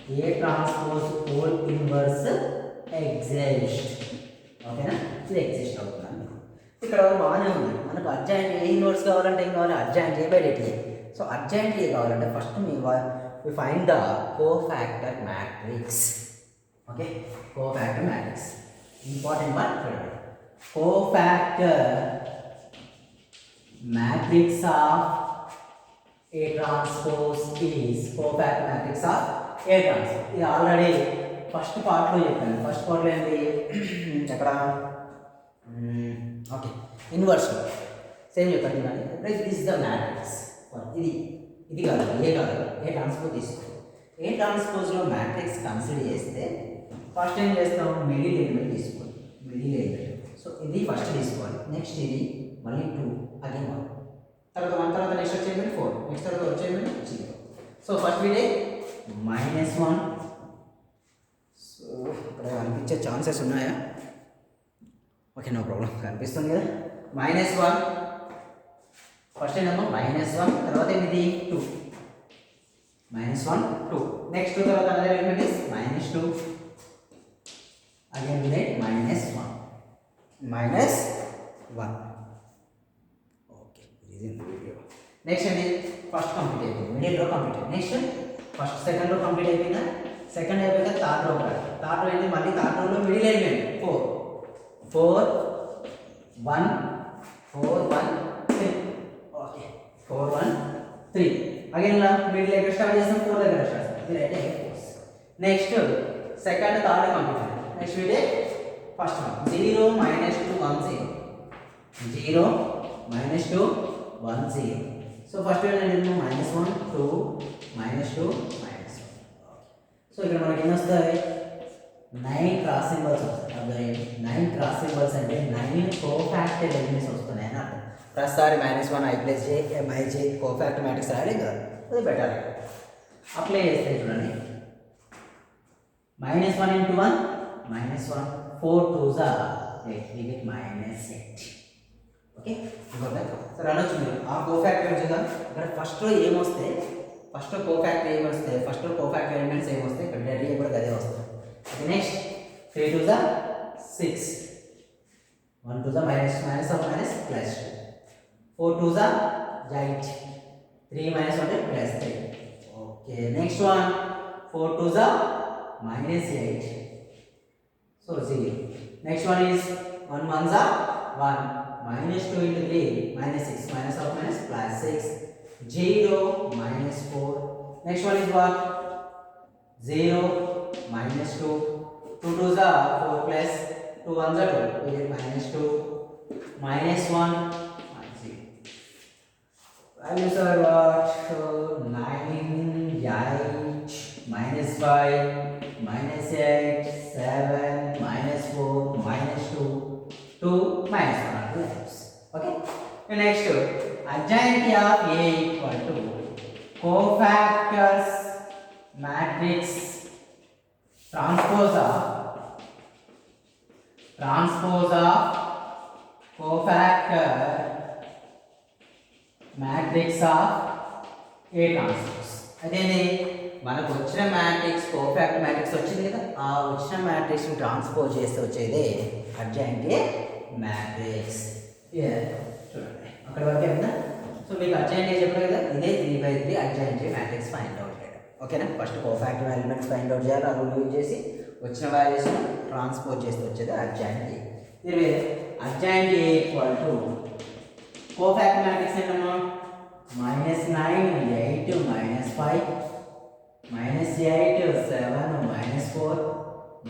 A transpose whole inverse exist. ఓకేనా, ఇది exist అవుతుంది. ఇక్కడ బాగానే ఉంది. మనకు adjoint ఏ inverse కావాలంటే ఏం కావాలి, adjoint A by det A. So adjoint A కావాలంటే first we find the cofactor matrix. Okay, cofactor matrix important one. cofactor matrix of A transpose is cofactor matrix of A transpose. ఇది already first పార్ట్లో చెప్పాను. First పార్ట్లో ఏంటి ఎక్కడ, okay ఇన్వర్స్లో same చెప్పండి. కానీ this is the matrix. ఇది కాదు, ఏ కాదు, ఏ ట్రాన్స్పోజ్ తీసుకో. ఏ ట్రాన్స్పోజ్లో మ్యాట్రిక్స్ కన్సిడర్ చేస్తే ఫస్ట్ ఏం చేస్తాం, మిడిల్ ఎలిమెంట్ తీసుకోవాలి. మిడిల్ ఎలిమెంట్, సో ఇది ఫస్ట్ తీసుకోవాలి. నెక్స్ట్ ఇది మళ్ళీ 2 అగైన్ 1, తర్వాత 1, తర్వాత నెక్స్ట్ వచ్చేది 4, నెక్స్ట్ తర్వాత వచ్చేది 0. సో ఫస్ట్ వీడే -1. సో ఇక్కడ కనిపించే ఛాన్సెస్ ఉన్నాయా? ఓకే, నో ప్రాబ్లం, కనిపిస్తుంది కదా. -1 ఫస్ట్ ఏమో -1, తర్వాత ఇది 2, -1 2, నెక్స్ట్ తర్వాత another element is -2, again we get -1. Okay, ఇది ఇన్ వీడియో. నెక్స్ట్ ఏంటి, ఫస్ట్ కంప్లీట్ అయిపోయింది, మిడిల్ లో కంప్లీట్ అయింది. నెక్స్ట్ ఫస్ట్ సెకండ్ లో కంప్లీట్ అయిపోయిందా, సెకండ్ అయిపోయాక థర్డ్ లో కూడా. థర్డ్ లో ఏంటి, మళ్ళీ థర్డ్ లో మిడిల్ ఎలిమెంట్ 4 1 4 1 3. ఓకే, 4 1 3 అగైన్ ఇలా మిడిల్ దగ్గర స్టార్ట్ చేస్తాం, 4 దగ్గర స్టార్ట్ చేస్తాం. ఇది right hand force. Next second third complete అయింది. నెక్స్ట్ వీడే ఫస్ట్ వన్ 0 -2 1 0 0 -2 1 0. సో ఫస్ట్ ఏంటంటే -1 2 -2 -1. సో ఇక్కడ మనకి ఎన్ని వస్తాయి, 9 క్రాస్ సింబల్స్ వస్తాయి. అదే 9 క్రాస్ సింబల్స్ అంటే 9 కోఫాక్టర్ ఎలిమెంట్స్ వస్తున్నాయి అని అర్థం. ప్రతిసారి -1 i + j m i j cofactor matrix రాయడం కదా, అది బెటర్. అప్లై చేస్తే చూడండి, -1 × 1 -1 4 2s are 8, we get -8. Okay, సరే అనొచ్చు మీరు ఆ కోఫాక్టర్ చూద్దాం. ఇక్కడ ఫస్ట్ ఏమొస్తే, ఫస్ట్ కోఫాక్టర్ ఏమొస్తే, ఫస్ట్ కోఫాక్టర్ ఎలిమెంట్స్ ఏమొస్తే ఇక్కడ డెరీ కూడా అదే వస్తుంది. Okay, next 3 2s are 6, 1 2s are -, +2, 4 2s are 8, 3 - 1 +3. Okay, next one 4 2s are -8, so 0. Next one is 1 1s are 1, -2 × 3 -6, +6, 0 -4. Next one is what, 0 -2, 2 2s are 4 plus 2 1s are 2, we get -2, -1 -0. Values are what, 9 8 -5 -8 7 -4 -2 2 -1. Okay, next adjoint of A equal to cofactors matrix transpose of cofactor matrix of A transpose. అదేనే మనకు వచ్చిన matrix cofactor matrix వచ్చింది కదా, ఆ వచ్చిన మ్యాట్రిక్స్ని transpose చేస్తే వచ్చేదే adjoint ఏ matrix. చూడండి అక్కడ వరకు ఏమైనా. సో మీకు అడ్జాయింట్ ఏ చెప్పారు కదా, ఇదే 3/3 అడ్జాయింట్ ఏ మ్యాట్రిక్స్ ఫైండ్ అవుట్ చేయడం. ఓకేనా, first cofactor elements find out చేయాలి, ఆ రూల్ యూజ్ చేసి వచ్చిన వాల్యూస్ ట్రాన్స్పోజ్ చేస్తే వచ్చేది అడ్జాయింట్ ఏ. ఇది adjoint A equal to cofactor matrix ఏంటమ్మా, -9 8 -5 -8 7 -4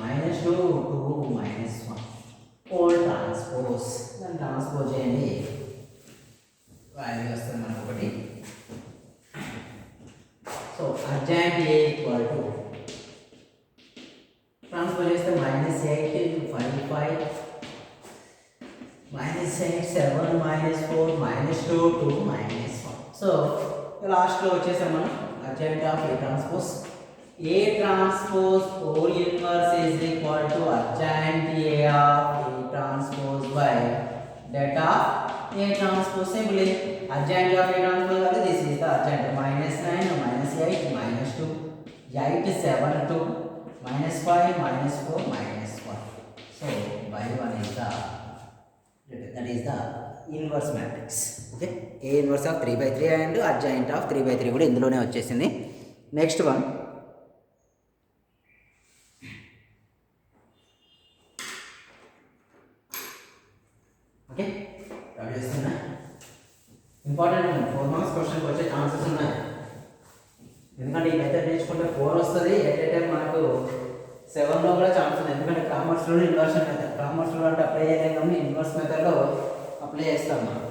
-2 2 -1. ఓల్ ట్రాన్స్పోజ్, దాన్ని ట్రాన్స్పోజ్ చేయండి, వాల్యూ వస్తుంది మనకు ఒకటి. So adjoint A equal to transpose చేస్తే -8 5 5 -8 7 -4 -2 2 -1. సో లాస్ట్లో వచ్చేసాం మనం adjoint of A transpose. A transpose whole inverse is equal to adjoint A of A transpose by that of A transpose. Simply adjoint of A transpose, this is the adjoint, -9 -8 -2 8 7 2 minus 5 minus 4 minus 1. So by 1 is the, that is the inverse matrix. Okay, A inverse of 3 by 3 and adjoint of 3 by 3 కూడా ఇందులోనే వచ్చేసింది. Next one, okay చేస్తున్నా important 4 marks క్వశ్చన్కి వచ్చే chances ఉన్నాయి. ఎందుకంటే ఈ method నేర్చుకుంటే 4 వస్తుంది, ఎట్ ఏ టైం మనకు 7లో కూడా ఛాన్స్ ఉంది. ఎందుకంటే కామర్స్లో ఇన్వర్షన్ మెథడ్, కామర్స్లో అంటే అప్లై చేయలేం కానీ ఇన్వర్స్ మెథడ్లో అప్లై చేస్తాం మనం.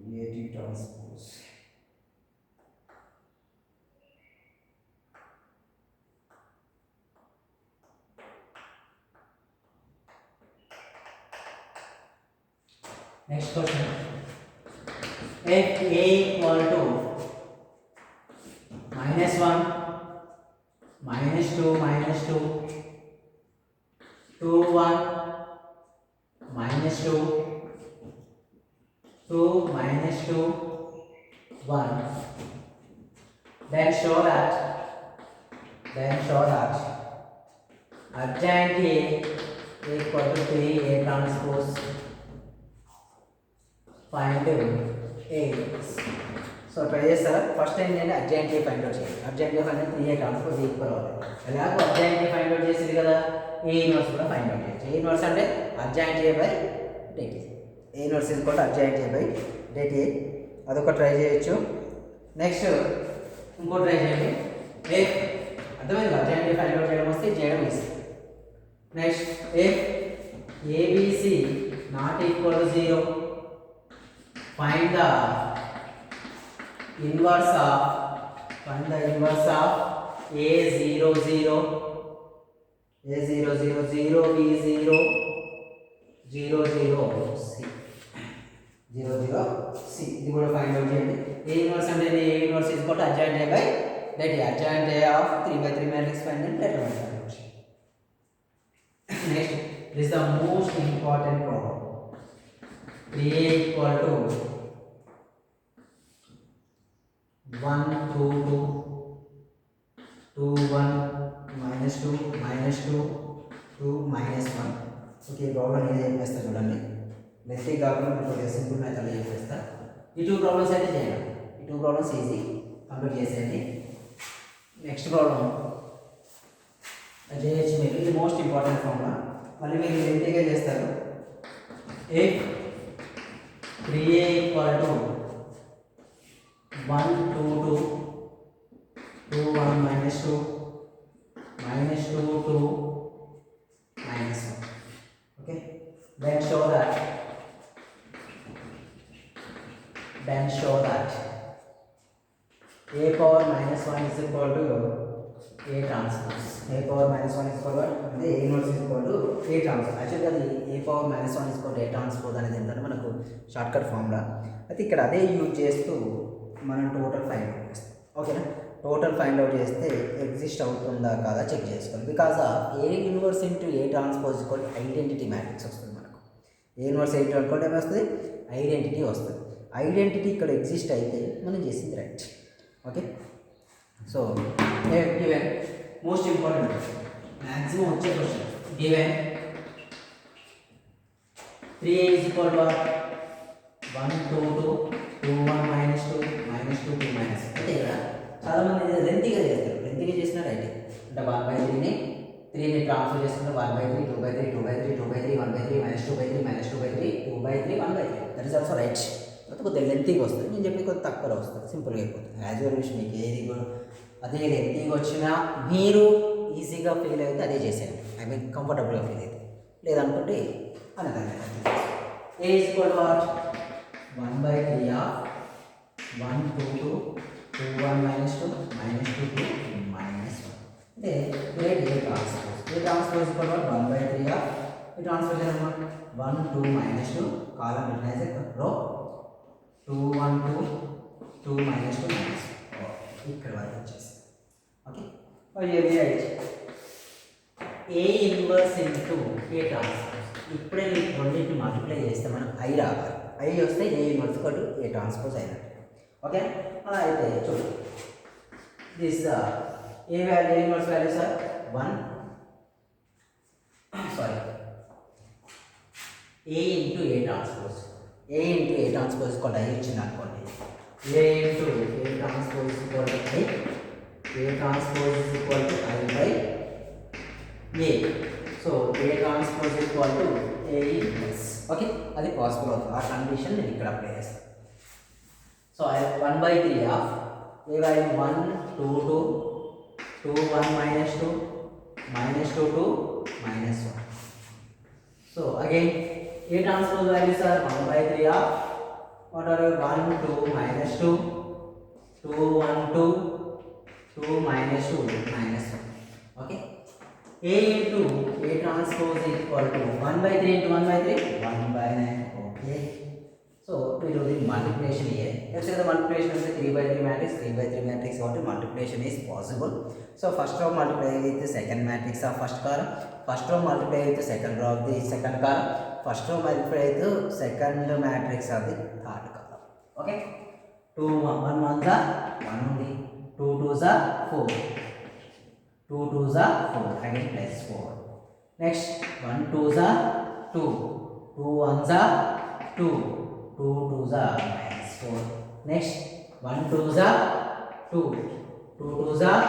Creative transpose. Next question. If A equal to -1, -2, -2, 2, 1, -2, 2, -2, 1, then show that adjoint A equal to 3A transpose. Find A. So try చేస్తారా? ఫస్ట్ టైం నేను అడ్జాయింట్ ఏ ఫైండ్ అవుట్ చేయాలి. అడ్జాయింట్ ఏ find out 3A transpose equal అవ్వాలి. ఎలాగో adjoint ఏ find out చేసింది కదా, ఏ inverse కూడా find out చేయొచ్చు. ఏ inverse అంటే adjoint A by date A. A inverse is కూడా అడ్జాయింట్ ఏ బై డేట్ ఏ. అదొక ట్రై చేయొచ్చు. నెక్స్ట్ ఇంకో ట్రై చేయండి. ఏ అర్థమైంది, అడ్జాయింట్ ఏ ఫైండ్ అవుట్ చేయడం వస్తే చేయడం easy. Next ABC not equal to 0, find the inverse of A0 0, A0 0 0 B0 0 0 C 0 0 C. ఇది కూడా ఫైండ్ అవుట్ చేయండి. A inverse అంటే A inverse is equal to adjoint A by that adjoint A of 3 by 3 matrix find and determine it. Next, this is the most important problem. 3A equal to 1 2 2 2 1 -2 -2 2 -1. Okay, problem ఏం చెప్పేస్తా చూడండి. Next కాకుండా కొద్దిగా simple method చెప్పేస్తా. ఈ 2 problems అయితే చేయండి. ఈ 2 ప్రాబ్లమ్స్ ఈజీ కంప్లీట్ చేసేయండి. నెక్స్ట్ ప్రాబ్లం చేయొచ్చు మీరు. ఇది మోస్ట్ ఇంపార్టెంట్ ప్రాబ్లం. మళ్ళీ మీరు ఇంటిగా చేస్తారు. If 3A equal to 1 2 2 2 1 -2 -2 2 -1. Okay, then show that A power -1 is equal to A transpose. A power -1 is equal to అంటే A inverse is equal to A transpose. యాక్చువల్గా అది A power -1 is equal to A transpose అనేది ఏంటంటే మనకు short cut formula. అయితే ఇక్కడ అదే use చేస్తూ మనం టోటల్ ఫైండ్ అవుట్ చేస్తాం. ఓకేనా, టోటల్ ఫైండ్ అవుట్ చేస్తే ఎగ్జిస్ట్ అవుతుందా కాదా చెక్ చేసుకోవాలి. Because A inverse into A transpose equal to identity matrix వస్తుంది మనకు. A ఇన్వర్స్ A ట్రాన్స్పోజ్ ఏమొస్తుంది, ఐడెంటిటీ వస్తుంది. ఐడెంటిటీ ఇక్కడ ఎగ్జిస్ట్ అయితే మనం చేసింది right. Okay, so given most important maximum వచ్చే question. Given 3A is equal to 1 2 2 2 1 -2 -2 2 -1. అంటే ఇక్కడ చాలామంది లెంతీగా చేస్తారు. లెంతీగా చేసిన రైట్. అంటే 1/3ని 3ని ట్రాన్స్ఫర్ చేసుకుంటే 1/3 2/3 2/3 2/3 1/3 -2/3 -2/3 2/3 1/3. That is also right. కొద్దిగా లెంతీగా వస్తుంది. నేను చెప్పి కొద్దిగా తక్కువలో వస్తుంది, సింపుల్గా అయిపోతుంది. యాజ్ యూర్ విష్, మీకు ఏది కూడా అదే లెంతీగా వచ్చినా మీరు ఈజీగా ఫీల్ అయితే అదే చేసేయండి. ఐ మీన్ కంఫర్టబుల్గా ఫీల్ అయితే. లేదనుకుంటే అనదాన్ని A is equal to what? 1/3 of 1 2 2 2 1 -2 -2 2 -1. అంటే great A transpose. A transpose is equal to 1/3 of A transpose is 1 2 -2 column written as a row 2 1 2 2 -2 -1. here we write A inverse into A transpose. ఇప్పుడే నీకు రెండింటిని multiply చేస్తే మనం I రావాలి. I వస్తే A inverse to A transpose అయినట్టు. Okay, అలా అయితే చూడు, this the A value, A inverse value sir 1 sorry A into A transpose. A into A transpose కూడా ఐ వచ్చింది అనుకోండి. A into A transpose equal to I, A transpose equal to I by A. So A transpose equal to A inverse. Okay, అది possible అవుతుంది. ఆ condition నేను ఇక్కడ apply చేస్తాను. So I 1/3 of A value 1 2 2 2 1 minus 2 minus 2 2 minus 1. So again A transpose values are 1/3 of what are 1 2 minus 2 2 1 2 2 minus 2 minus 1. Okay, A into A transpose is equal to 1/3 into 1/3 1/9. Okay, so we do the multiplication here. Let's say the multiplication is a 3/3 matrix. 3/3 matrix what multiplication is possible. So first row multiply with the second matrix of first column, first row multiply with the second row of the second column, first row multiply with the second matrix of the third column. Okay, 2 1 1s are 1 only, 2 2s are 4, 2 2s are 4 again plus 4. Next 1 2s are 2, 2 1s are 2, 2 2s are minus 4. Next 1 2s are 2, 2 2s are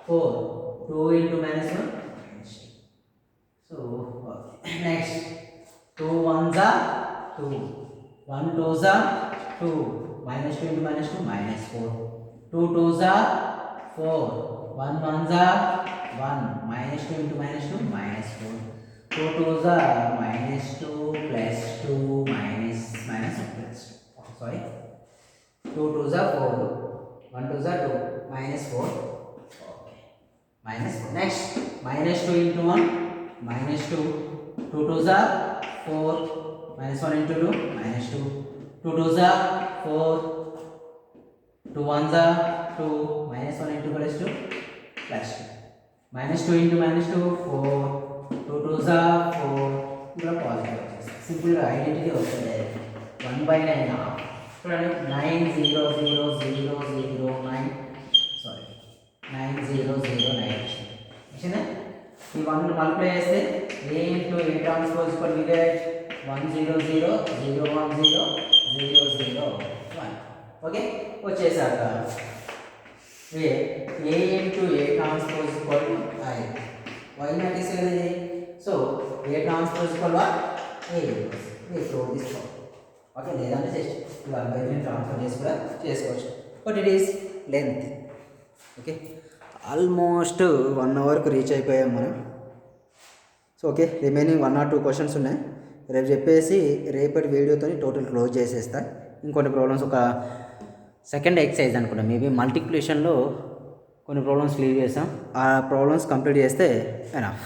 4, 2 into minus 1 minus 2. So okay. Next 2 1s are 2, 1 2s are 2, minus 2 into minus 2 minus 4, 2 2s are 4, 1 1s are 1, minus 2 into minus 2 minus 4, 2 2s are minus 2 plus 2 minus 1 plus 2. Sorry, 2 2s are 4, 1 2s are 2 minus 4. Okay, minus 4. Next minus 2 into 1 minus 2, 2 2s are 4, minus 1 into 2 minus 2, 2 2s are 4, 2 1s are 2, minus 1 into plus 2 plus 2, minus 2 into minus 2 4, 2 2s are 4. ఇలా positive వచ్చేస్తుంది. సింపుల్గా identity వస్తుంది. 1/9 చూడండి, 9 0 0 0 0 9 sorry 9 0 0 9 వచ్చిందా? ఈ 1 multiply చేస్తే A into A transpose equal to 1 0 0 0 1 0 0 0 1. Okay, వచ్చేసాక A into A transpose equal to I. Why matrix ఏది? So A transpose equal to A so this. Okay, లేదంటే జస్ట్ 1/3 ట్రాన్స్ఫర్ చేసి కూడా చేసుకోవచ్చు. But it is length. Okay, almost 1 అవర్కు reach అయిపోయాం మనం. So okay, remaining 1 or 2 questions ఉన్నాయి. రేపు చెప్పేసి రేపటి వీడియోతో టోటల్ క్లోజ్ చేసేస్తా. ఇంకొన్ని ప్రాబ్లమ్స్ ఒక సెకండ్ ఎక్సర్సైజ్ అనుకుంటా, మేబీ మల్టిప్లికేషన్లో కొన్ని ప్రాబ్లమ్స్ లీవ్ చేసాం. ఆ ప్రాబ్లమ్స్ కంప్లీట్ చేస్తే ఎనఫ్.